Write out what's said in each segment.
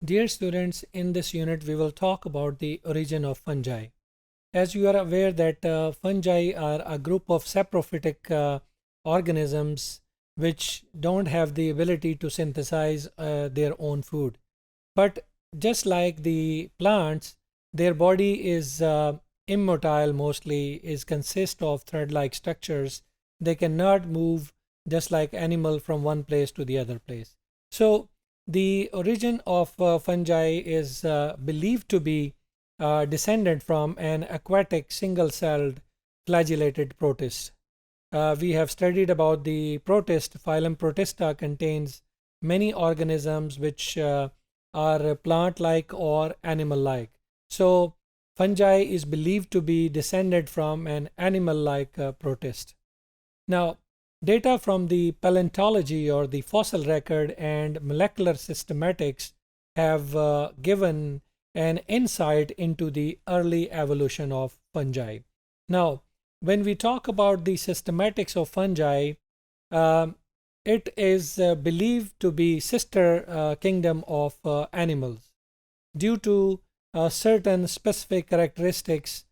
Dear students, in this unit we will talk about the origin of fungi. As you are aware that fungi are a group of saprophytic organisms which don't have the ability to synthesize their own food. But just like the plants, their body is immotile mostly, is consist of thread-like structures. They cannot move just like animal from one place to the other place. So the origin of fungi is believed to be descended from an aquatic single-celled flagellated protist. We have studied about the protist. Phylum Protista contains many organisms which are plant-like or animal-like. So fungi is believed to be descended from an animal-like protist. Now, data from the paleontology or the fossil record and molecular systematics have given an insight into the early evolution of fungi. Now, when we talk about the systematics of fungi, it is believed to be sister kingdom of animals due to certain specific characteristics,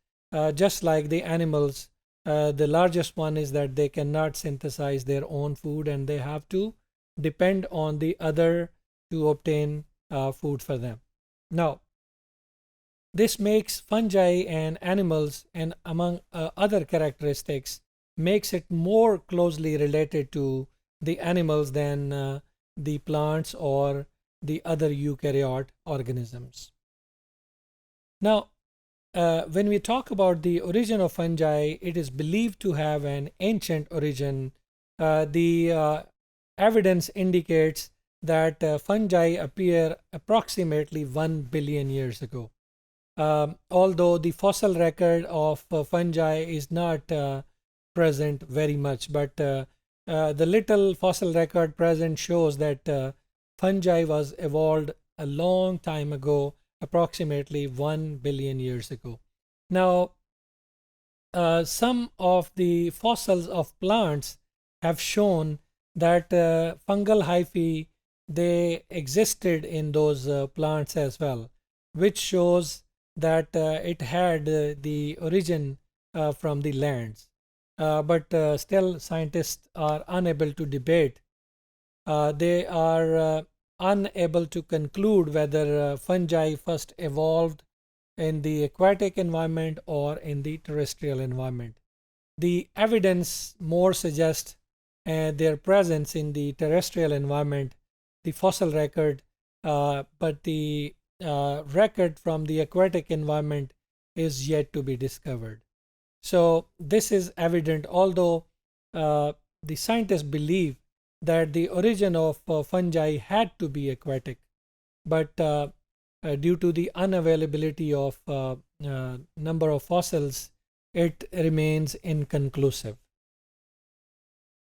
just like the animals. The largest one is that they cannot synthesize their own food and they have to depend on the other to obtain food for them. Now, this makes fungi and animals, and among other characteristics, makes it more closely related to the animals than the plants or the other eukaryote organisms. Now, when we talk about the origin of fungi, it is believed to have an ancient origin. The evidence indicates that fungi appear approximately 1 billion years ago. Although the fossil record of fungi is not present very much, but the little fossil record present shows that fungi was evolved a long time ago, approximately 1 billion years ago. Now, some of the fossils of plants have shown that fungal hyphae, they existed in those plants as well, which shows that it had the origin from the lands. But still scientists are unable to debate. They are unable to conclude whether fungi first evolved in the aquatic environment or in the terrestrial environment. The evidence more suggests their presence in the terrestrial environment, the fossil record, but the record from the aquatic environment is yet to be discovered. So this is evident, although the scientists believe that the origin of fungi had to be aquatic, but due to the unavailability of number of fossils, it remains inconclusive.